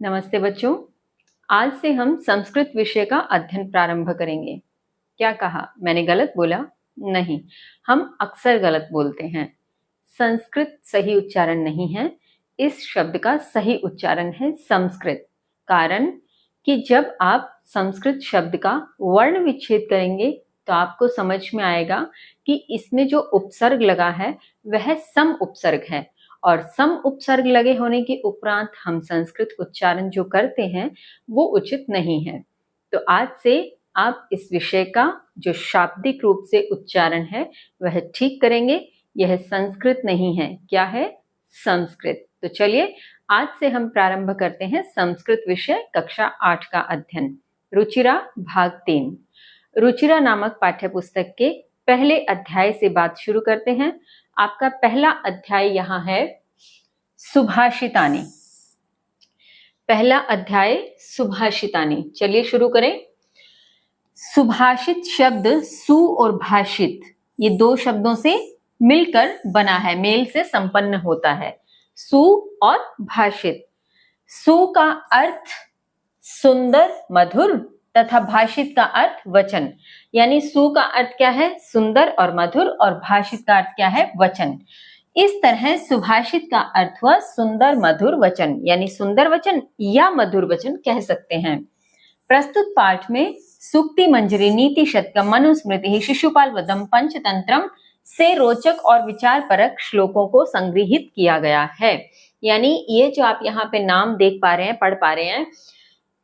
नमस्ते बच्चों। आज से हम संस्कृत विषय का अध्ययन प्रारंभ करेंगे। क्या कहा? मैंने गलत बोला? नहीं, हम अक्सर गलत बोलते हैं। संस्कृत सही उच्चारण नहीं है। इस शब्द का सही उच्चारण है संस्कृत। कारण कि जब आप संस्कृत शब्द का वर्ण विच्छेद करेंगे तो आपको समझ में आएगा कि इसमें जो उपसर्ग लगा है वह सम उपसर्ग है, और सम उपसर्ग लगे होने के उपरांत हम संस्कृत उच्चारण जो करते हैं वो उचित नहीं है। तो आज से आप इस विषय का जो शाब्दिक रूप से उच्चारण है वह ठीक करेंगे। यह संस्कृत नहीं है। क्या है? संस्कृत। तो चलिए आज से हम प्रारंभ करते हैं संस्कृत विषय कक्षा 8 का अध्ययन। रुचिरा भाग 3। रुचिरा नामक पाठ्य पुस्तक के पहले अध्याय से बात शुरू करते हैं। आपका पहला अध्याय यहाँ है सुभाषितानि। पहला अध्याय सुभाषितानि। चलिए शुरू करें। सुभाषित शब्द सु और भाषित ये दो शब्दों से मिलकर बना है, मेल से संपन्न होता है। सु और भाषित। सु का अर्थ सुंदर मधुर तथा भाषित का अर्थ वचन। यानी सु का अर्थ क्या है? सुंदर और मधुर, और भाषित का अर्थ क्या है? वचन। इस तरह सुभाषित का अर्थ हुआ सुंदर मधुर वचन, यानी सुंदर वचन या मधुर वचन कह सकते हैं। प्रस्तुत पाठ में सूक्ति मंजरी नीति शतकम मनुस्मृति शिशुपाल वधम पंचतंत्रम से रोचक और विचार परक श्लोकों को संग्रहित किया गया है। यानी ये जो आप यहाँ पे नाम देख पा रहे हैं, पढ़ पा रहे हैं,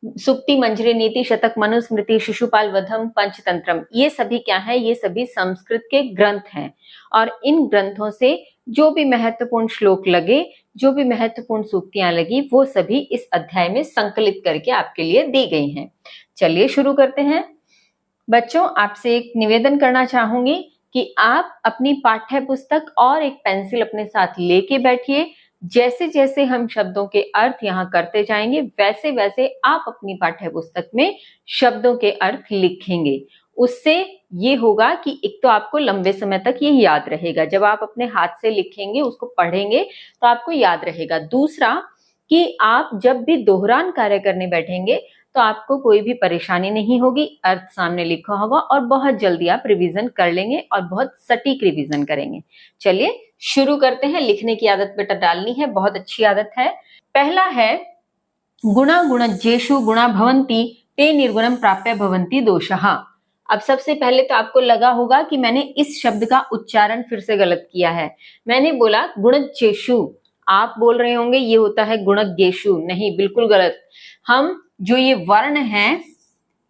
सूक्ति मंजरी नीति शतक मनुस्मृति शिशुपाल वधम पंचतंत्रम, ये सभी क्या है? ये सभी संस्कृत के ग्रंथ हैं, और इन ग्रंथों से जो भी महत्वपूर्ण श्लोक लगे, जो भी महत्वपूर्ण सूक्तियां लगी, वो सभी इस अध्याय में संकलित करके आपके लिए दी गई हैं। चलिए शुरू करते हैं। बच्चों, आपसे एक निवेदन करना चाहूंगी कि आप अपनी पाठ्य पुस्तक और एक पेंसिल अपने साथ लेके बैठिए। जैसे जैसे हम शब्दों के अर्थ यहाँ करते जाएंगे वैसे वैसे आप अपनी पाठ्य पुस्तक में शब्दों के अर्थ लिखेंगे। उससे ये होगा कि एक तो आपको लंबे समय तक ये याद रहेगा, जब आप अपने हाथ से लिखेंगे, उसको पढ़ेंगे तो आपको याद रहेगा। दूसरा कि आप जब भी दोहरान कार्य करने बैठेंगे तो आपको कोई भी परेशानी नहीं होगी, अर्थ सामने लिखा होगा और बहुत जल्दी आप रिवीजन कर लेंगे और बहुत सटीक रिवीजन करेंगे। चलिए शुरू करते हैं। लिखने की आदत बेटा डालनी है, बहुत अच्छी आदत है। पहला है गुणा गुणज्येषु गुणा भवन्ति ते निर्गुणम प्राप्य भवन्ति दोषः। अब सबसे पहले तो आपको लगा होगा कि मैंने इस शब्द का उच्चारण फिर से गलत किया है। मैंने बोला गुणज्येषु, आप बोल रहे होंगे ये होता है गुणज्ञेषु। नहीं, बिल्कुल गलत। हम जो ये वर्ण है,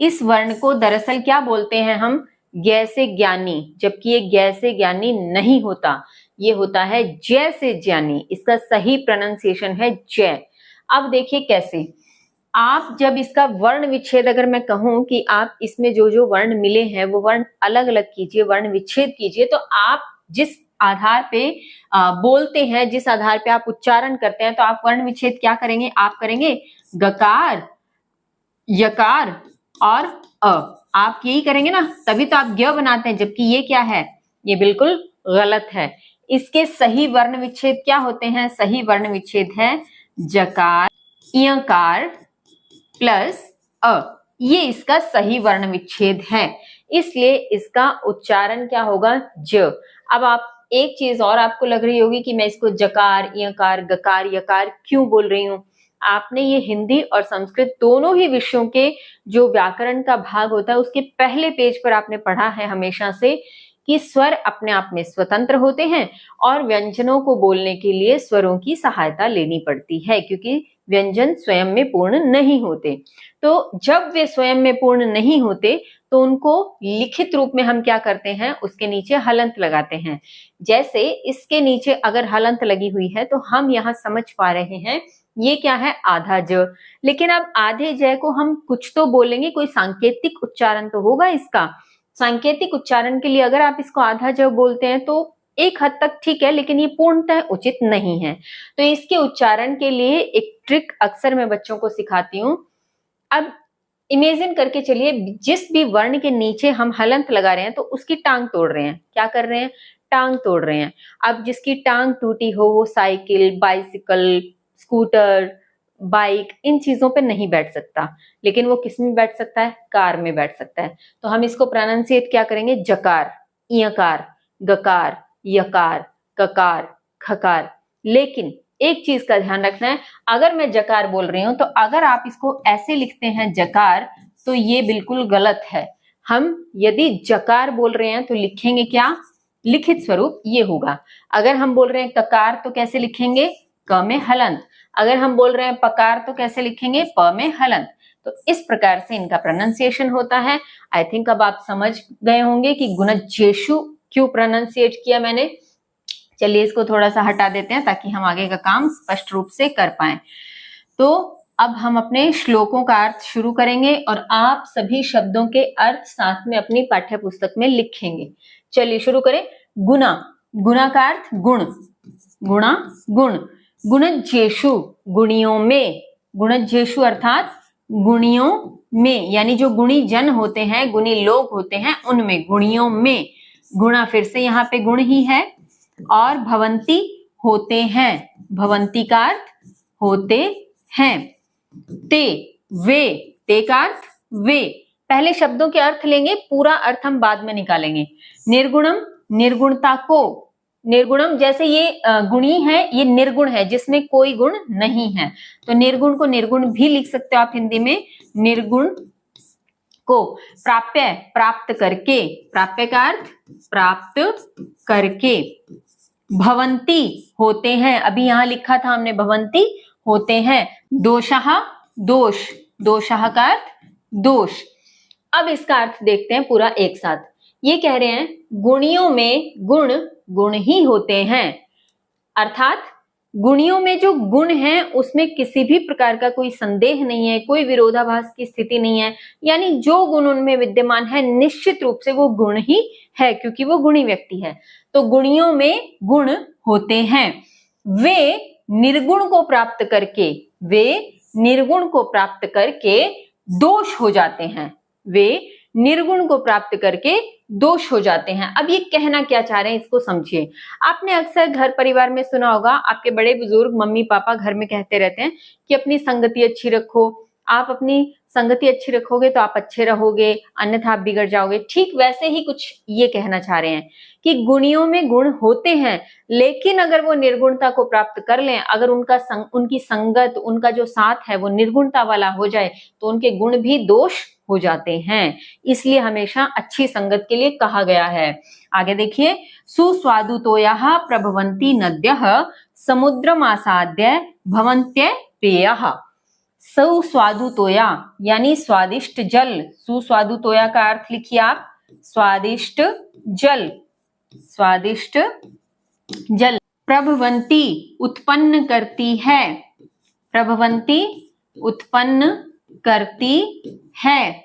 इस वर्ण को दरअसल क्या बोलते हैं हम? ज्ञ से ज्ञानी, जबकि ये ज्ञ से ज्ञानी नहीं होता, ये होता है जय से ज्ञानी। इसका सही प्रोनाउंसिएशन है जय। अब देखिए कैसे, आप जब इसका वर्ण विच्छेद, अगर मैं कहूं कि आप इसमें जो जो वर्ण मिले हैं वो वर्ण अलग अलग कीजिए, वर्ण विच्छेद कीजिए, तो आप जिस आधार पे बोलते हैं, जिस आधार पे आप उच्चारण करते हैं, तो आप वर्ण विच्छेद क्या करेंगे? आप करेंगे गकार, यकार और अ। आप यही करेंगे ना, तभी तो आप ज्ञ बनाते हैं, जबकि ये क्या है? ये बिल्कुल गलत है। इसके सही वर्ण विच्छेद क्या होते हैं? सही वर्ण विच्छेद है जकार, यकार प्लस अ। ये इसका सही वर्ण विच्छेद है, इसलिए इसका उच्चारण क्या होगा? ज। अब आप एक चीज और आपको लग रही होगी कि मैं इसको जकार, यकार, गकार, यकार क्यों बोल रही हूँ। आपने ये हिंदी और संस्कृत दोनों ही विषयों के जो व्याकरण का भाग होता है उसके पहले पेज पर आपने पढ़ा है हमेशा से कि स्वर अपने आप में स्वतंत्र होते हैं और व्यंजनों को बोलने के लिए स्वरों की सहायता लेनी पड़ती है, क्योंकि व्यंजन स्वयं में पूर्ण नहीं होते। तो जब वे स्वयं में पूर्ण नहीं होते तो उनको लिखित रूप में हम क्या करते हैं? उसके नीचे हलंत लगाते हैं। जैसे इसके नीचे अगर हलंत लगी हुई है तो हम यहाँ समझ पा रहे हैं ये क्या है? आधा ज। लेकिन अब आधे ज को हम कुछ तो बोलेंगे, कोई सांकेतिक उच्चारण तो होगा इसका। सांकेतिक उच्चारण के लिए अगर आप इसको आधा ज बोलते हैं तो एक हद तक ठीक है, लेकिन ये पूर्णतः उचित नहीं है। तो इसके उच्चारण के लिए एक ट्रिक अक्सर मैं बच्चों को सिखाती हूँ। अब इमेजिन करके चलिए, जिस भी वर्ण के नीचे हम हलंत लगा रहे हैं तो उसकी टांग तोड़ रहे हैं। क्या कर रहे हैं? टांग तोड़ रहे हैं। अब जिसकी टांग टूटी हो, वो साइकिल, बाइसिकल, स्कूटर, बाइक, इन चीजों पे नहीं बैठ सकता, लेकिन वो किस में बैठ सकता है? कार में बैठ सकता है। तो हम इसको प्रोनाउंसिएट क्या करेंगे? जकार, इयकार, गकार, यकार, ककार, खकार। लेकिन एक चीज का ध्यान रखना है, अगर मैं जकार बोल रही हूं तो अगर आप इसको ऐसे लिखते हैं जकार, तो ये बिल्कुल गलत है। हम यदि जकार बोल रहे हैं तो लिखेंगे क्या? लिखित स्वरूप ये होगा। अगर हम बोल रहे हैं ककार तो कैसे लिखेंगे? क में हलंत। अगर हम बोल रहे हैं पकार तो कैसे लिखेंगे? प में हलंत। तो इस प्रकार से इनका प्रोनाउंसिएशन होता है। आई थिंक अब आप समझ गए होंगे कि गुणज्येषु क्यों प्रोनाउंसिएट किया मैंने। चलिए इसको थोड़ा सा हटा देते हैं ताकि हम आगे का काम स्पष्ट रूप से कर पाए। तो अब हम अपने श्लोकों का अर्थ शुरू करेंगे और आप सभी शब्दों के अर्थ साथ में अपनी पाठ्य पुस्तक में लिखेंगे। चलिए शुरू करें। गुना, गुना का अर्थ गुण, गुणा गुण। गुणज्येषु, गुणियों में, गुणज्येषु अर्थात गुणियों में, यानी जो गुणी जन होते हैं, गुणी लोग होते हैं, उनमें, गुणियों में। गुणा फिर से यहाँ पे गुण ही है। और भवंती होते हैं, भवंती का अर्थ होते हैं। ते, वे, ते का अर्थ वे। पहले शब्दों के अर्थ लेंगे, पूरा अर्थ हम बाद में निकालेंगे। निर्गुणम, निर्गुणता को, निर्गुणम जैसे ये गुणी है, ये निर्गुण है जिसमें कोई गुण नहीं है, तो निर्गुण को निर्गुण भी लिख सकते हो आप हिंदी में, निर्गुण को। प्राप्य, प्राप्त करके, प्राप्य का अर्थ प्राप्त करके। भवंती होते हैं, अभी यहां लिखा था हमने भवंती होते हैं। दोषः, दोष, दोषः का अर्थ दोष। अब इसका अर्थ देखते हैं पूरा एक साथ। ये कह रहे हैं गुणियों में गुण, गुण ही होते हैं, अर्थात गुणियों में जो गुण है उसमें किसी भी प्रकार का कोई संदेह नहीं है, कोई विरोधाभास की स्थिति नहीं है, यानी जो गुण उनमें विद्यमान है निश्चित रूप से वो गुण ही है, क्योंकि वो गुणी व्यक्ति है। तो गुणियों में गुण होते हैं। वे निर्गुण को प्राप्त करके, वे निर्गुण को प्राप्त करके दोष हो जाते हैं, वे निर्गुण को प्राप्त करके दोष हो जाते हैं। अब ये कहना क्या चाह रहे हैं इसको समझिए। आपने अक्सर घर परिवार में सुना होगा, आपके बड़े बुजुर्ग मम्मी पापा घर में कहते रहते हैं कि अपनी संगति अच्छी रखो, आप अपनी संगति अच्छी रखोगे तो आप अच्छे रहोगे, अन्यथा आप बिगड़ जाओगे। ठीक वैसे ही कुछ ये कहना चाह रहे हैं कि गुणियों में गुण होते हैं, लेकिन अगर वो निर्गुणता को प्राप्त कर लें, अगर उनकी संगत, उनका जो साथ है वो निर्गुणता वाला हो जाए, तो उनके गुण भी दोष हो जाते हैं। इसलिए हमेशा अच्छी संगत के लिए कहा गया है। आगे देखिए, सुस्वादुतोयाः प्रभवन्ति नद्यः समुद्रमासाद्य भवन्त्य पेयः। सुस्वादुतोया यानी स्वादिष्ट जल, सुस्वादुतोया का अर्थ लिखिए आप, स्वादिष्ट जल, स्वादिष्ट जल। प्रभवन्ति उत्पन्न करती है, प्रभवन्ति उत्पन्न करती है।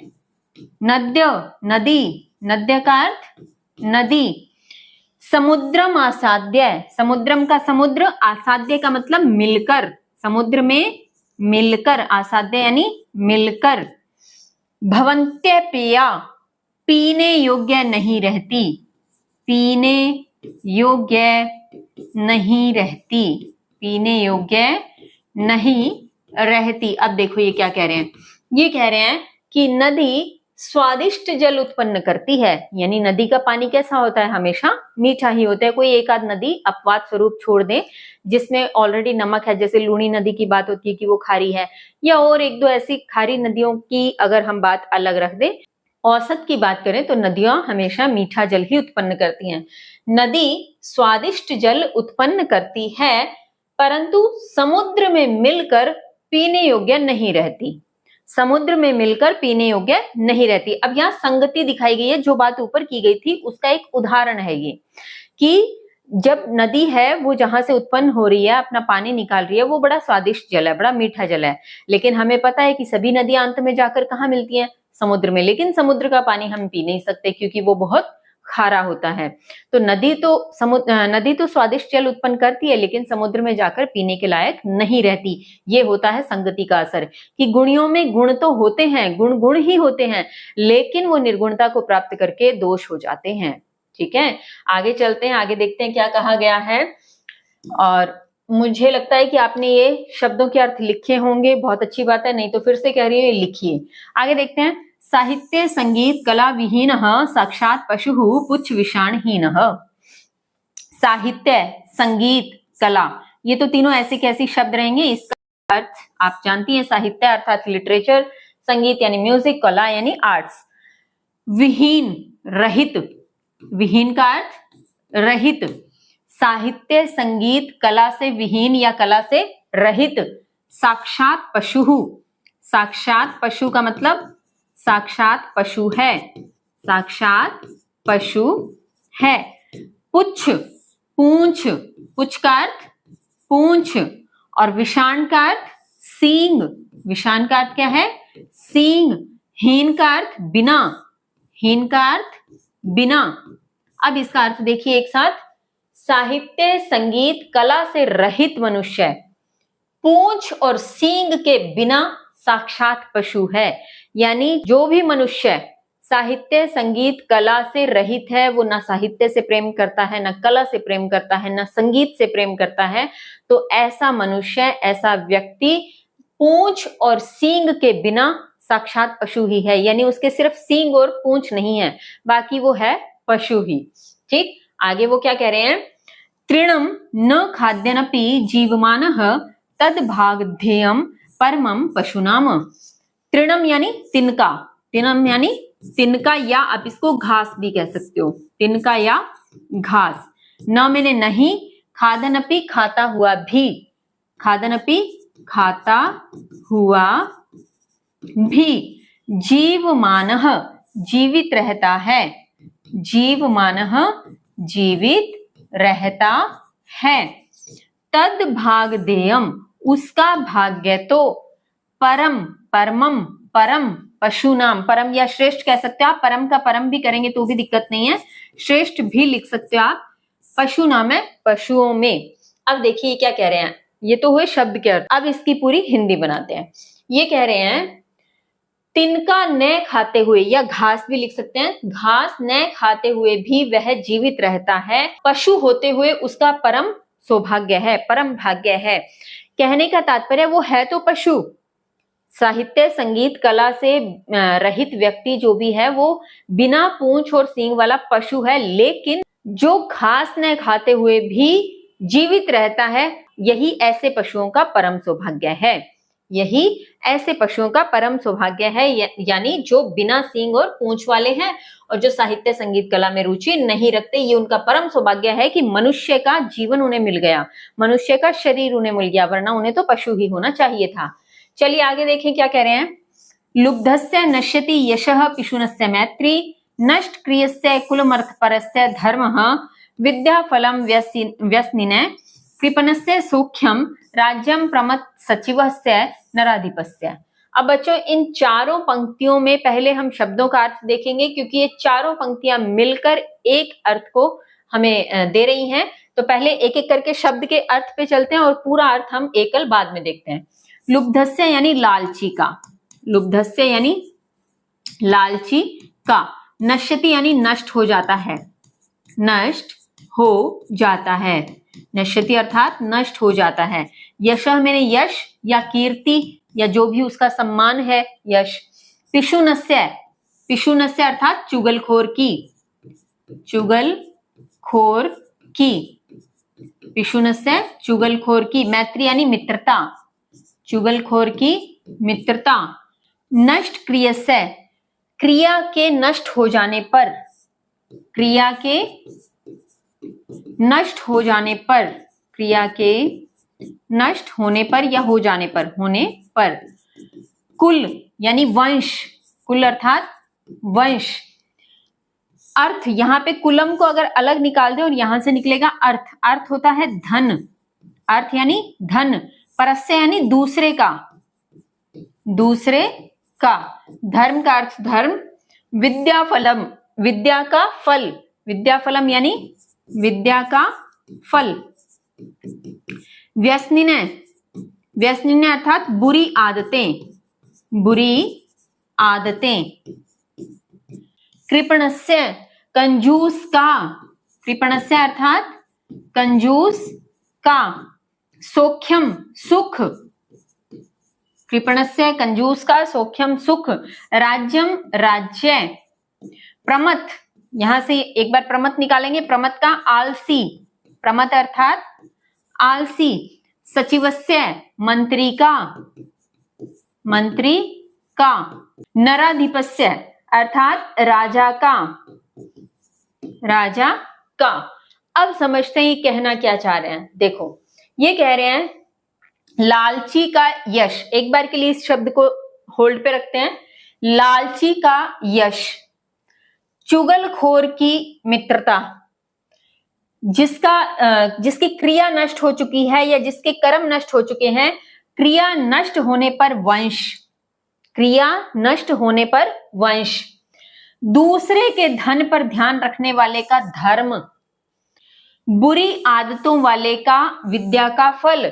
नद्य नदी, नद्य का अर्थ नदी। समुद्रम आसाद्य, समुद्रम का समुद्र, आसाद्य का मतलब मिलकर, समुद्र में मिलकर, आसाद्य यानी मिलकर। भवन्त्य पेया, पीने योग्य नहीं रहती, पीने योग्य नहीं रहती, पीने योग्य नहीं रहती। अब देखो ये क्या कह रहे हैं, ये कह रहे हैं कि नदी स्वादिष्ट जल उत्पन्न करती है, यानी नदी का पानी कैसा होता है? हमेशा मीठा ही होता है। कोई एक आध नदी अपवाद स्वरूप छोड़ दें जिसमें ऑलरेडी नमक है, जैसे लूणी नदी की बात होती है कि वो खारी है, या और एक दो ऐसी खारी नदियों की अगर हम बात अलग रख दें, औसत की बात करें तो नदियां हमेशा मीठा जल ही उत्पन्न करती हैं। नदी स्वादिष्ट जल उत्पन्न करती है, परंतु समुद्र में मिलकर पीने योग्य नहीं रहती, समुद्र में मिलकर पीने योग्य नहीं रहती। अब यहाँ संगति दिखाई गई है, जो बात ऊपर की गई थी उसका एक उदाहरण है ये, कि जब नदी है वो जहां से उत्पन्न हो रही है, अपना पानी निकाल रही है, वो बड़ा स्वादिष्ट जल है, बड़ा मीठा जल है, लेकिन हमें पता है कि सभी नदियां अंत में जाकर कहाँ मिलती हैं? समुद्र में। लेकिन समुद्र का पानी हम पी नहीं सकते क्योंकि वो बहुत खारा होता है। तो नदी तो स्वादिष्ट जल उत्पन्न करती है, लेकिन समुद्र में जाकर पीने के लायक नहीं रहती। ये होता है संगति का असर, कि गुणियों में गुण तो होते हैं, गुण गुण ही होते हैं, लेकिन वो निर्गुणता को प्राप्त करके दोष हो जाते हैं। ठीक है, आगे चलते हैं, आगे देखते हैं क्या कहा गया है। और मुझे लगता है कि आपने ये शब्दों के अर्थ लिखे होंगे, बहुत अच्छी बात है, नहीं तो फिर से कह रही है लिखिए। आगे देखते हैं, साहित्य संगीत कला विहीन साक्षात पशु पुच्छ विषाणहीन। साहित्य, संगीत, कला, ये तो तीनों ऐसे कैसे शब्द रहेंगे, इसका अर्थ आप जानती हैं, साहित्य अर्थात लिटरेचर, संगीत यानी म्यूजिक, कला यानी आर्ट्स। विहीन, रहित, विहीन का अर्थ रहित। साहित्य संगीत कला से विहीन या कला से रहित। साक्षात पशु, साक्षात पशु का मतलब साक्षात पशु है, साक्षात पशु है। पुच्छ, पूंछ, पुच्छ का अर्थ पूंछ, और विषाण का अर्थ सींग, विषाण का अर्थ क्या है, सींग। हीन का अर्थ बिना, हीन का अर्थ बिना। अब इसका अर्थ देखिए एक साथ, साहित्य संगीत कला से रहित मनुष्य पूंछ और सींग के बिना साक्षात पशु है। यानी जो भी मनुष्य साहित्य संगीत कला से रहित है, वो ना साहित्य से प्रेम करता है, ना कला से प्रेम करता है, ना संगीत से प्रेम करता है, तो ऐसा मनुष्य, ऐसा व्यक्ति पूंछ और सींग के बिना साक्षात पशु ही है। यानी उसके सिर्फ सींग और पूंछ नहीं है, बाकी वो है पशु ही। ठीक, आगे वो क्या कह रहे हैं, तृणम न खाद्यनपि जीवमानः तद भागध्येयम परमम पशुनाम। तृणम यानी तिनका, तृणम यानी तिनका, या आप इसको घास भी कह सकते हो, तिनका या घास। न मैंने नहीं, खादनपि खाता हुआ भी, खादनपि खाता हुआ भी, जीवमानः जीवित रहता है, जीवमानः जीवित रहता है। तद भागधेयम उसका भाग्य तो, परम, परमम परम, पशु नाम, परम या श्रेष्ठ कह सकते हो आप, परम का परम भी करेंगे तो भी दिक्कत नहीं है, श्रेष्ठ भी लिख सकते हो आप। पशु नाम है पशुओं में। अब देखिए क्या कह रहे हैं, ये तो हुए शब्द के अर्थ, अब इसकी पूरी हिंदी बनाते हैं। ये कह रहे हैं, तिनका न खाते हुए, या घास भी लिख सकते हैं, घास न खाते हुए भी वह जीवित रहता है, पशु होते हुए उसका परम सौभाग्य है, परम भाग्य है। कहने का तात्पर्य वो है तो पशु, साहित्य संगीत कला से रहित व्यक्ति जो भी है वो बिना पूंछ और सींग वाला पशु है, लेकिन जो घास न खाते हुए भी जीवित रहता है, यही ऐसे पशुओं का परम सौभाग्य है, यही ऐसे पशुओं का परम सौभाग्य है। यानी जो बिना सींग और पूंछ वाले हैं और जो साहित्य संगीत कला में रुचि नहीं रखते, ये उनका परम सौभाग्य है कि मनुष्य का जीवन उन्हें मिल गया, मनुष्य का शरीर उन्हें मिल गया, वरना उन्हें तो पशु ही होना चाहिए था। चलिए आगे देखें क्या कह रहे हैं, लुब्धस्य नश्यति यशः पिशुनस्य मैत्री, नष्ट क्रियस्य कुलमर्थपरस्य धर्मः, विद्याफलं व्यसनिने कृपणस्य सौख्यम, राज्यम प्रमथ सचिवस्य नराधिपस्य। अब बच्चों इन चारों पंक्तियों में पहले हम शब्दों का अर्थ देखेंगे, क्योंकि ये चारों पंक्तियां मिलकर एक अर्थ को हमें दे रही हैं। तो पहले एक एक करके शब्द के अर्थ पे चलते हैं और पूरा अर्थ हम एकल बाद में देखते हैं। लुब्धस्य यानी लालची का, लुब्धस्य यानी लालची का। नश्यति यानी नष्ट हो जाता है, नष्ट हो जाता है, नश्यति अर्थात नष्ट हो जाता है। यशः मैंने यश या कीर्ति या जो भी उसका सम्मान है, यश। पिशुनस्य, पिशुनस्य अर्थात चुगलखोर की, चुगलखोर की, पिशुनस्य चुगलखोर की। मैत्री यानी मित्रता, चुगलखोर की मित्रता। नष्ट क्रियस्य, क्रिया के नष्ट हो जाने पर, क्रिया के नष्ट हो जाने पर, क्रिया के नष्ट होने पर या हो जाने पर, होने पर। कुल यानी वंश, कुल अर्थात वंश। अर्थ, यहां पे कुलम को अगर अलग निकाल दे और यहां से निकलेगा अर्थ, अर्थ होता है धन, अर्थ यानी धन। परस्य यानी दूसरे का, दूसरे का। धर्म का अर्थ धर्म। विद्याफलम, विद्या का फल, विद्याफलम यानी विद्या का फल। व्यसनिने, व्यसनिने अर्थात बुरी आदतें, बुरी आदतें। कृपणस्य, कंजूस का, कृपणस्य अर्थात कंजूस का। सौख्यम सुख, कृपणस्य कंजूस का सौख्यम सुख, राज्यम राज्य, प्रमथ, यहां से एक बार प्रमथ निकालेंगे, प्रमथ का आलसी, प्रमथ अर्थात आलसी, सचिवस्य मंत्री का, मंत्री का, नराधिपस्य अर्थात राजा का, राजा का। अब समझते हैं ये कहना क्या चाह रहे हैं। देखो ये कह रहे हैं लालची का यश, एक बार के लिए इस शब्द को होल्ड पे रखते हैं, लालची का यश, चुगलखोर की मित्रता, जिसकी क्रिया नष्ट हो चुकी है या जिसके कर्म नष्ट हो चुके हैं, क्रिया नष्ट होने पर वंश, क्रिया नष्ट होने पर वंश, दूसरे के धन पर ध्यान रखने वाले का धर्म, बुरी आदतों वाले का विद्या का फल,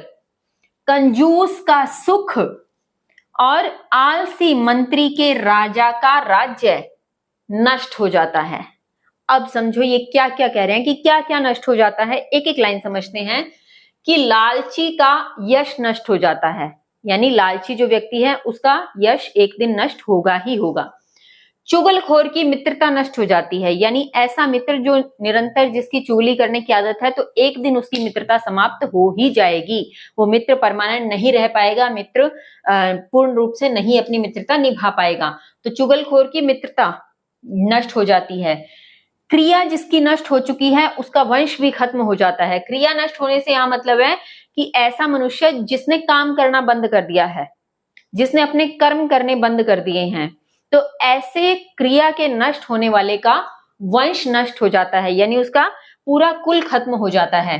कंजूस का सुख और आलसी मंत्री के राजा का राज्य नष्ट हो जाता है। अब समझो ये क्या क्या कह रहे हैं कि क्या क्या नष्ट हो जाता है। एक एक लाइन समझते हैं कि लालची का यश नष्ट हो जाता है, यानी लालची जो व्यक्ति है उसका यश एक दिन नष्ट होगा ही होगा। चुगलखोर की मित्रता नष्ट हो जाती है, यानी ऐसा मित्र जो निरंतर जिसकी चुगली करने की आदत है, तो एक दिन उसकी मित्रता समाप्त हो ही जाएगी, वो मित्र परमानेंट नहीं रह पाएगा, मित्र पूर्ण रूप से नहीं अपनी मित्रता निभा पाएगा। तो चुगलखोर की मित्रता नष्ट हो जाती है। क्रिया जिसकी नष्ट हो चुकी है उसका वंश भी खत्म हो जाता है। क्रिया नष्ट होने से यहां मतलब है कि ऐसा मनुष्य जिसने काम करना बंद कर दिया है, जिसने अपने कर्म करने बंद कर दिए हैं, तो ऐसे क्रिया के नष्ट होने वाले का वंश नष्ट हो जाता है, यानी उसका पूरा कुल खत्म हो जाता है।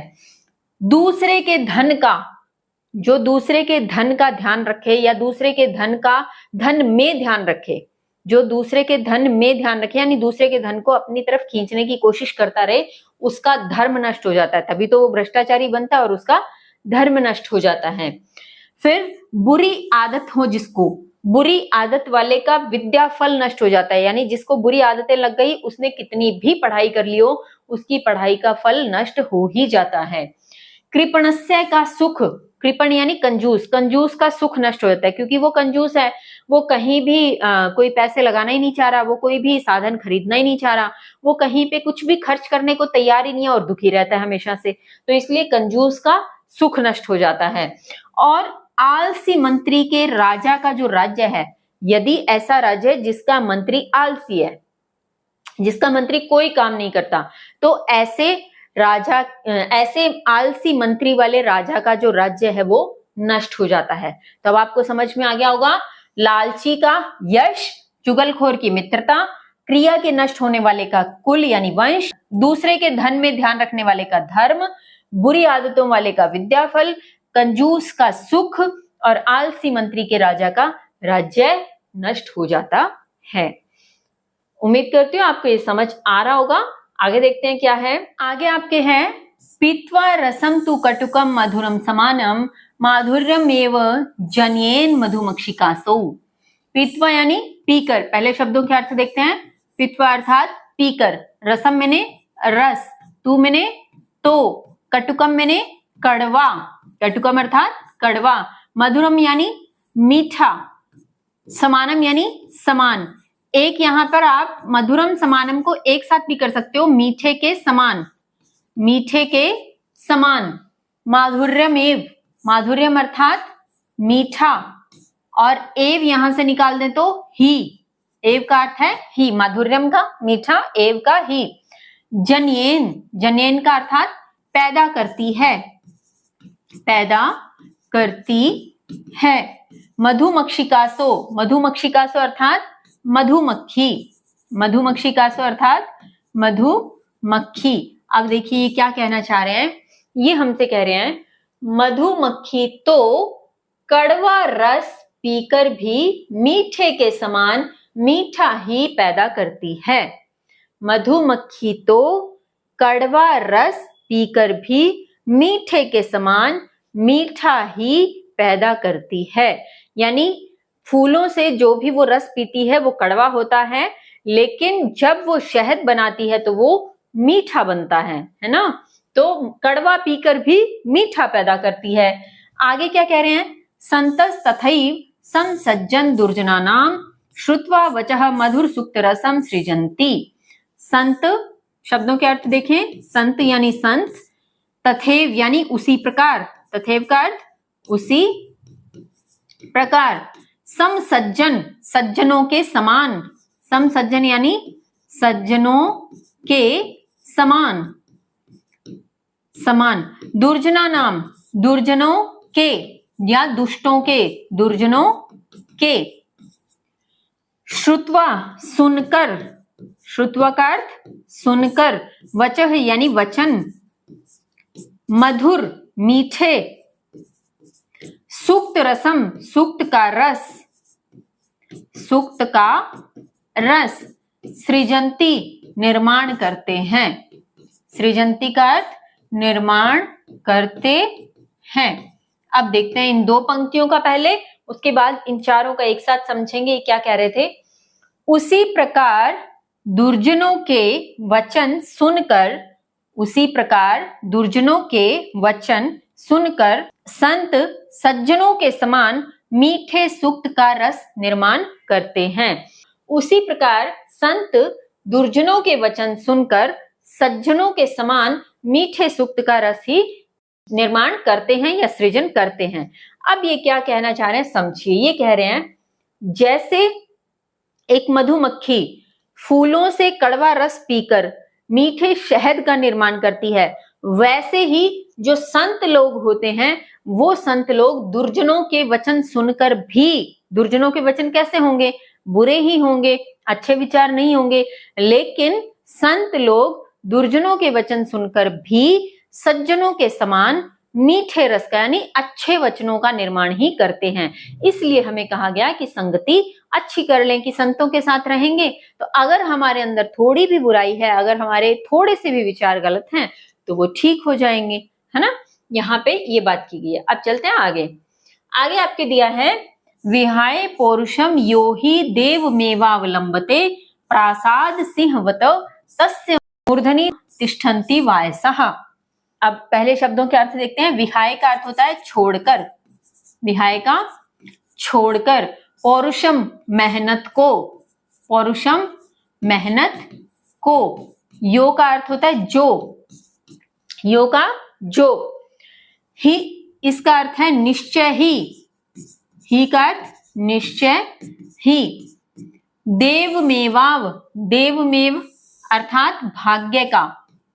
दूसरे के धन का, जो दूसरे के धन का ध्यान रखे या दूसरे के धन में ध्यान रखे, जो दूसरे के धन में ध्यान रखे यानी दूसरे के धन को अपनी तरफ खींचने की कोशिश करता रहे, उसका धर्म नष्ट हो जाता है, तभी तो वो भ्रष्टाचारी बनता है और उसका धर्म नष्ट हो जाता है। फिर बुरी आदत हो जिसको, बुरी आदत वाले का विद्या फल नष्ट हो जाता है, यानी जिसको बुरी आदतें लग गई उसने कितनी भी पढ़ाई कर ली हो उसकी पढ़ाई का फल नष्ट हो ही जाता है। कृपणस्य का सुख, कृपण यानी कंजूस, कंजूस का सुख नष्ट हो जाता है, क्योंकि वो कंजूस है, वो कहीं भी कोई पैसे लगाना ही नहीं चाह रहा, वो कोई भी साधन खरीदना ही नहीं चाह रहा, वो कहीं पे कुछ भी खर्च करने को तैयार ही नहीं है और दुखी रहता है हमेशा से, तो इसलिए कंजूस का सुख नष्ट हो जाता है। और आलसी मंत्री के राजा का जो राज्य है, यदि ऐसा राज्य है जिसका मंत्री आलसी है, जिसका मंत्री कोई काम नहीं करता, तो ऐसे राजा, ऐसे आलसी मंत्री वाले राजा का जो राज्य है वो नष्ट हो जाता है। तो अब आपको समझ में आ गया होगा, लालची का यश, चुगलखोर की मित्रता, क्रिया के नष्ट होने वाले का कुल यानी वंश, दूसरे के धन में ध्यान रखने वाले का धर्म, बुरी आदतों वाले का विद्याफल, कंजूस का सुख और आलसी मंत्री के राजा का राज्य नष्ट हो जाता है। उम्मीद करती हूँ आपको ये समझ आ रहा होगा। आगे देखते हैं क्या है। आगे आपके हैं पीत्वा रसम तु कटुकम मधुरम समानम माधुर्यम एव जन्येन मधुमक्षिकासौ। पीत्वा यानी पीकर, पहले शब्दों के अर्थ देखते हैं। पीत्वा अर्थात पीकर, रसम मैंने रस, तू मैंने तो, कटुकम मैंने कड़वा, कटुकम अर्थात कड़वा, मधुरम यानी मीठा, समानम यानी समान। एक यहां पर आप मधुरम समानम को एक साथ भी कर सकते हो, मीठे के समान, मीठे के समान। माधुर्यम एव, माधुर्यम अर्थात मीठा, और एव यहां से निकाल दें तो ही, एव का अर्थ है ही, माधुर्यम का मीठा, एव का ही। जन्येन, जन्येन का अर्थात पैदा करती है, पैदा करती है। मधुमक्षिकासो, मधुमक्षिकासो अर्थात मधुमक्खी, मधुमक्षिकासो अर्थात मधुमक्खी। अब देखिए ये क्या कहना चाह रहे हैं, ये हमसे कह रहे हैं मधुमक्खी तो कड़वा रस पीकर भी मीठे के समान मीठा ही पैदा करती है। मधुमक्खी तो कड़वा रस पीकर भी मीठे के समान मीठा ही पैदा करती है। यानी फूलों से जो भी वो रस पीती है वो कड़वा होता है, लेकिन जब वो शहद बनाती है तो वो मीठा बनता है ना। तो कड़वा पीकर भी मीठा पैदा करती है। आगे क्या कह रहे हैं, संतस तथैव संसज्जन दुर्जनानाम श्रुत्वा वचः मधुर सुक्त रसम सृजन्ति। संत शब्दों के अर्थ देखें, संत यानी संत, तथैव यानी उसी प्रकार, तथैव का अर्थ उसी प्रकार, समसज्जन सज्जनों के समान, समसज्जन यानी सज्जनों के समान, समान, दुर्जना नाम दुर्जनों के या दुष्टों के, दुर्जनों के, श्रुत्वा सुनकर, श्रुत्वा का अर्थ सुनकर, वचः यानी वचन, मधुर मीठे, सुक्त रसम सुक्त का रस, सुक्त का रस, सृजंती निर्माण करते हैं, सृजंती का अर्थ निर्माण करते हैं। अब देखते हैं इन दो पंक्तियों का पहले, उसके बाद इन चारों का एक साथ समझेंगे क्या कह रहे थे। उसी प्रकार दुर्जनों के वचन सुनकर, उसी प्रकार दुर्जनों के वचन सुनकर संत सज्जनों के समान मीठे सुक्त का रस निर्माण करते हैं। उसी प्रकार संत दुर्जनों के वचन सुनकर सज्जनों के समान मीठे सुक्त का रस ही निर्माण करते हैं या सृजन करते हैं। अब ये क्या कहना चाह रहे हैं समझिए। ये कह रहे हैं जैसे एक मधुमक्खी फूलों से कड़वा रस पीकर मीठे शहद का निर्माण करती है, वैसे ही जो संत लोग होते हैं वो संत लोग दुर्जनों के वचन सुनकर भी, दुर्जनों के वचन कैसे होंगे, बुरे ही होंगे, अच्छे विचार नहीं होंगे, लेकिन संत लोग दुर्जनों के वचन सुनकर भी सज्जनों के समान मीठे रस का यानी अच्छे वचनों का निर्माण ही करते हैं। इसलिए हमें कहा गया कि संगति अच्छी कर लें, कि संतों के साथ रहेंगे तो अगर हमारे अंदर थोड़ी भी बुराई है, अगर हमारे थोड़े से भी विचार गलत हैं तो वो ठीक हो जाएंगे, है ना। यहाँ पे ये बात की गई है। अब चलते हैं आगे। आगे आपके दिया है विहाय पौरुषम यो ही देवमेवावलंबते प्रासाद सिंहवत तस्य मूर्धनि तिष्ठन्ति वायसः। अब पहले शब्दों के अर्थ देखते हैं। विहाय का अर्थ होता है छोड़कर, विहाय का छोड़कर, पौरुषम मेहनत को, पौरुषम मेहनत को, यो का अर्थ होता है जो, यो का जो, ही इसका अर्थ है निश्चय ही का अर्थ निश्चय ही, देवमेवाव, देवमेव अर्थात भाग्य का,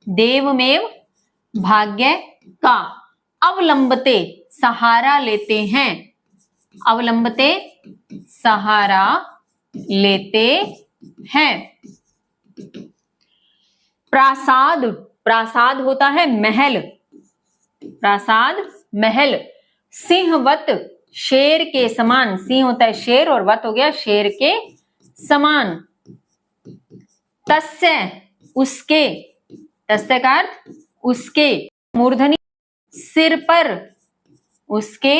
देवमेव भाग्य का, अवलंबते सहारा लेते हैं, अवलंबते सहारा लेते हैं, प्रासाद, प्रासाद होता है महल, प्रासाद महल, सिंहवत शेर के समान, सिंह होता है शेर और वत हो गया शेर के समान, तस्य उसके, तस्य का अर्थ उसके, मूर्धनि सिर पर, उसके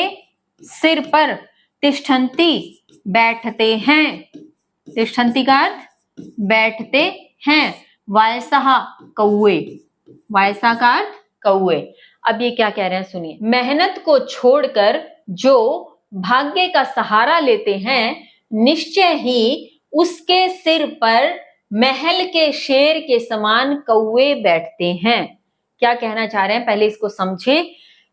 सिर पर, तिष्ठन्ति बैठते हैं, तिष्ठन्ति का अर्थ बैठते हैं, वायसः कौए, वायसा का अर्थ कौए। अब ये क्या कह रहे हैं सुनिए। मेहनत को छोड़कर जो भाग्य का सहारा लेते हैं, निश्चय ही उसके सिर पर महल के शेर के समान कौए बैठते हैं। क्या कहना चाह रहे हैं पहले इसको समझे।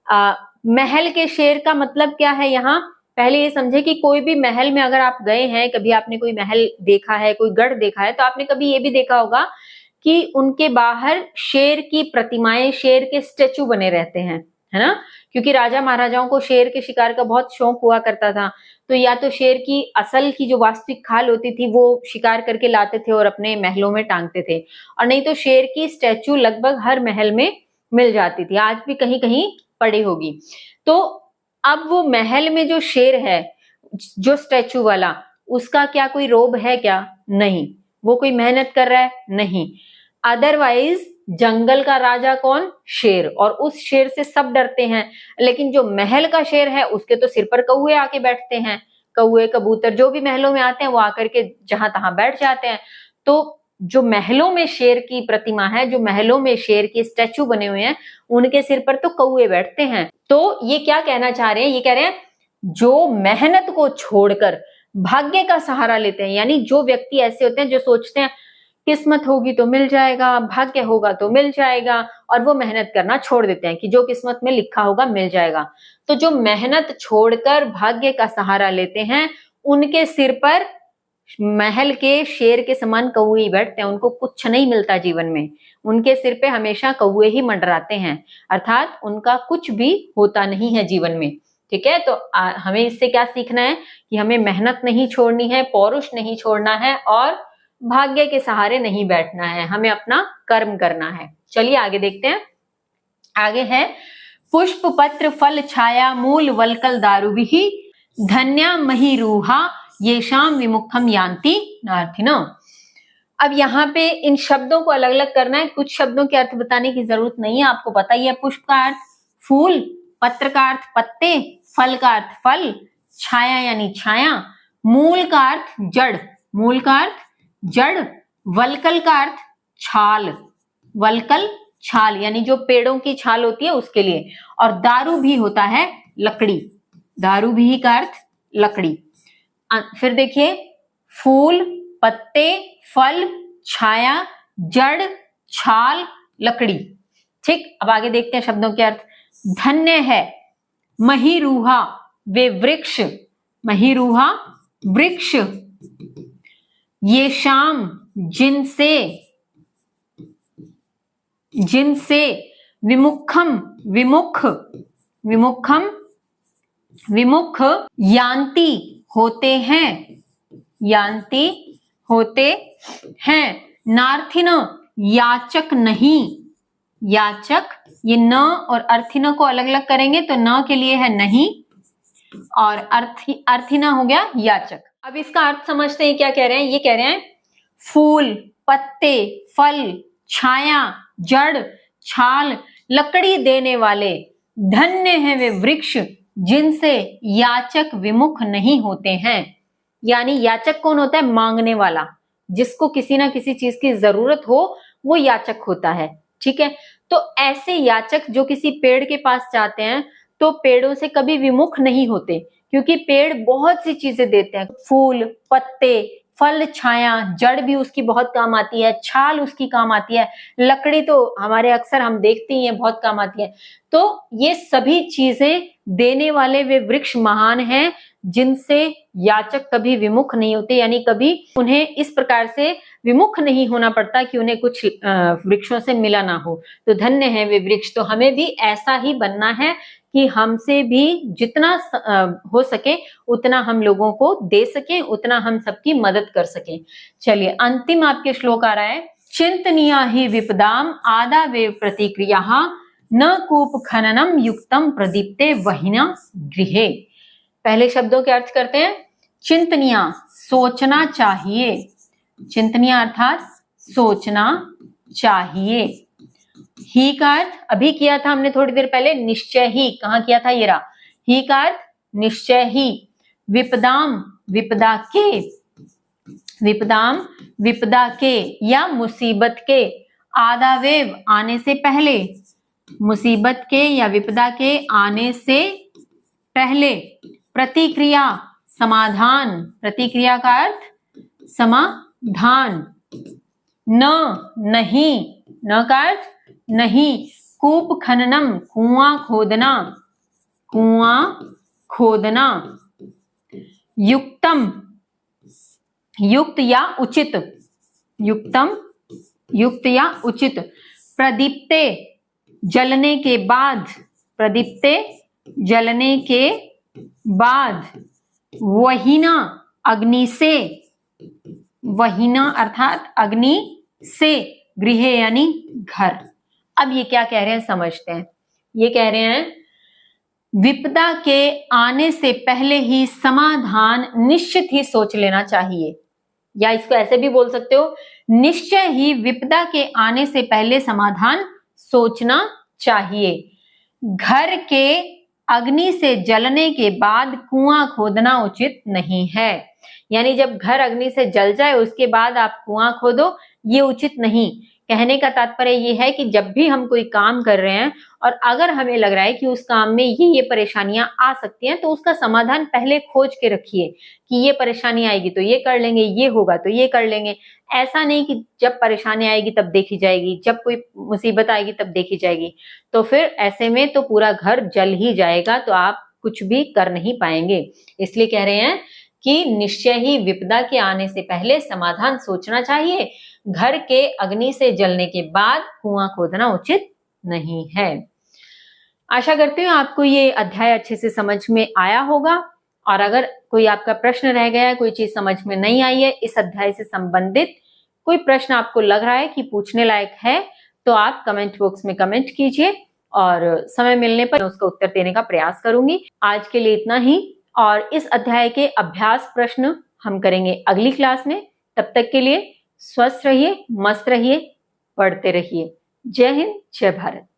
महल के शेर का मतलब क्या है यहाँ, पहले ये समझे कि कोई भी महल में अगर आप गए हैं, कभी आपने कोई महल देखा है, कोई गढ़ देखा है, तो आपने कभी ये भी देखा होगा कि उनके बाहर शेर की प्रतिमाएं, शेर के स्टेचू बने रहते हैं, है ना। क्योंकि राजा महाराजाओं को शेर के शिकार का बहुत शौक हुआ करता था, तो या तो शेर की असल की जो वास्तविक खाल होती थी वो शिकार करके लाते थे और अपने महलों में टांगते थे, और नहीं तो शेर की स्टैचू लगभग हर महल में मिल जाती थी, आज भी कहीं कहीं पड़ी होगी। तो अब वो महल में जो शेर है, जो स्टैचू वाला, उसका क्या कोई रोब है क्या? नहीं। वो कोई मेहनत कर रहा है? नहीं। अदरवाइज जंगल का राजा कौन? शेर, और उस शेर से सब डरते हैं। लेकिन जो महल का शेर है उसके तो सिर पर कौए आके बैठते हैं, कौए कबूतर जो भी महलों में आते हैं वो आकर के जहां तहां बैठ जाते हैं। तो जो महलों में शेर की प्रतिमा है, जो महलों में शेर के स्टैचू बने हुए हैं, उनके सिर पर तो कौवे बैठते हैं। तो ये क्या कहना चाह रहे हैं? ये कह रहे हैं जो मेहनत को छोड़कर भाग्य का सहारा लेते हैं, यानी जो व्यक्ति ऐसे होते हैं जो सोचते हैं किस्मत होगी तो मिल जाएगा, भाग्य होगा तो मिल जाएगा, और वो मेहनत करना छोड़ देते हैं कि जो किस्मत में लिखा होगा मिल जाएगा। तो जो मेहनत छोड़कर भाग्य का सहारा लेते हैं, उनके सिर पर महल के शेर के समान कौवे ही बैठते हैं, उनको कुछ नहीं मिलता जीवन में, उनके सिर पे हमेशा कौवे ही मंडराते हैं, अर्थात उनका कुछ भी होता नहीं है जीवन में। ठीक है, तो हमें इससे क्या सीखना है कि हमें मेहनत नहीं छोड़नी है, पौरुष नहीं छोड़ना है, और भाग्य के सहारे नहीं बैठना है, हमें अपना कर्म करना है। चलिए आगे देखते हैं। आगे है पुष्प पत्र फल छाया मूल वलकल दारुभिः धन्या महिरूहा येषाम विमुखम यान्ति नार्थिनो। अब यहाँ पे इन शब्दों को अलग अलग करना है, कुछ शब्दों के अर्थ बताने की जरूरत नहीं है, आपको पता ही है। पुष्प का अर्थ फूल, पत्र का अर्थ पत्ते, फल का अर्थ फल, छाया यानी छाया, मूल का अर्थ जड़, मूल का अर्थ जड़, वलकल का अर्थ छाल, वलकल छाल यानी जो पेड़ों की छाल होती है उसके लिए, और दारू भी होता है लकड़ी, दारू भी का अर्थ लकड़ी। फिर देखिए फूल, पत्ते, फल, छाया, जड़, छाल, लकड़ी। ठीक, अब आगे देखते हैं शब्दों के अर्थ। धन्य है महिरूहा वे वृक्ष, महिरूहा वृक्ष, ये शाम जिनसे, जिनसे विमुखम विमुख, विमुखम विमुख यान्ति होते हैं, यान्ति होते हैं, नार्थिन याचक नहीं, याचक, ये न और अर्थिन को अलग अलग करेंगे तो न के लिए है नहीं, और अर्थिना हो गया याचक। अब इसका अर्थ समझते हैं, क्या कह रहे हैं? ये कह रहे हैं फूल, पत्ते, फल, छाया, जड़, छाल, लकड़ी देने वाले धन्य हैं वे वृक्ष जिनसे याचक विमुख नहीं होते हैं। यानी याचक कौन होता है? मांगने वाला, जिसको किसी ना किसी चीज की जरूरत हो वो याचक होता है। ठीक है, तो ऐसे याचक जो किसी पेड़ के पास जाते हैं तो पेड़ों से कभी विमुख नहीं होते, क्योंकि पेड़ बहुत सी चीजें देते हैं, फूल, पत्ते, फल, छाया, जड़ भी उसकी बहुत काम आती है, छाल उसकी काम आती है, लकड़ी तो हमारे अक्सर हम देखते ही हैं बहुत काम आती है। तो ये सभी चीजें देने वाले वे वृक्ष महान हैं जिनसे याचक कभी विमुख नहीं होते, यानी कभी उन्हें इस प्रकार से विमुख नहीं होना पड़ता कि उन्हें कुछ वृक्षों से मिला ना हो। तो धन्य है वे वृक्ष। तो हमें भी ऐसा ही बनना है कि हमसे भी जितना हो सके उतना हम लोगों को दे सकें, उतना हम सबकी मदद कर सकें। चलिए अंतिम आपके श्लोक आ रहा है, चिंतनीया ही विपदाम आदा वे प्रतिक्रिया न कूप खननम युक्तम प्रदीप्ते वहिना गृहे। पहले शब्दों के अर्थ करते हैं। चिंतनीया सोचना चाहिए, चिंतनीया अर्थात सोचना चाहिए। ही का अर्थ अभी किया था हमने थोड़ी देर पहले, निश्चय ही, कहाँ किया था? ये रहा। ही का अर्थ निश्चय ही। विपदाम विपदा के, विपदाम विपदा के या मुसीबत के, आदावेव आने से पहले, मुसीबत के या विपदा के आने से पहले, प्रतिक्रिया समाधान, प्रतिक्रिया का अर्थ समाधान, न नहीं, न का अर्थ नहीं, कूप खननम कुआं खोदना, कुआं खोदना, युक्तम युक्त या उचित, युक्तम युक्त या उचित, प्रदीप्ते जलने के बाद, प्रदीप्ते जलने के बाद, वहीना अग्नि से, वहीना अर्थात अग्नि से, गृह यानी घर। अब ये क्या कह रहे हैं समझते हैं। ये कह रहे हैं विपदा के आने से पहले ही समाधान निश्चित ही सोच लेना चाहिए, या इसको ऐसे भी बोल सकते हो, निश्चय ही विपदा के आने से पहले समाधान सोचना चाहिए। घर के अग्नि से जलने के बाद कुआं खोदना उचित नहीं है, यानी जब घर अग्नि से जल जाए उसके बाद आप कुआं खोदो, ये उचित नहीं। कहने का तात्पर्य ये है कि जब भी हम कोई काम कर रहे हैं और अगर हमें लग रहा है कि उस काम में ये परेशानियां आ सकती हैं, तो उसका समाधान पहले खोज के रखिए कि ये परेशानी आएगी तो ये कर लेंगे, ये होगा तो ये कर लेंगे। ऐसा नहीं कि जब परेशानी आएगी तब देखी जाएगी, जब कोई मुसीबत आएगी तब देखी जाएगी, तो फिर ऐसे में तो पूरा घर जल ही जाएगा, तो आप कुछ भी कर नहीं पाएंगे। इसलिए कह रहे हैं कि निश्चय ही विपदा के आने से पहले समाधान सोचना चाहिए। घर के अग्नि से जलने के बाद कुआं खोदना उचित नहीं है। आशा करती हूँ आपको ये अध्याय अच्छे से समझ में आया होगा, और अगर कोई आपका प्रश्न रह गया है, कोई चीज समझ में नहीं आई है, इस अध्याय से संबंधित कोई प्रश्न आपको लग रहा है कि पूछने लायक है, तो आप कमेंट बॉक्स में कमेंट कीजिए और समय मिलने पर उसका उत्तर देने का प्रयास करूंगी। आज के लिए इतना ही, और इस अध्याय के अभ्यास प्रश्न हम करेंगे अगली क्लास में। तब तक के लिए स्वस्थ रहिए, मस्त रहिए, पढ़ते रहिए। जय हिंद, जय भारत।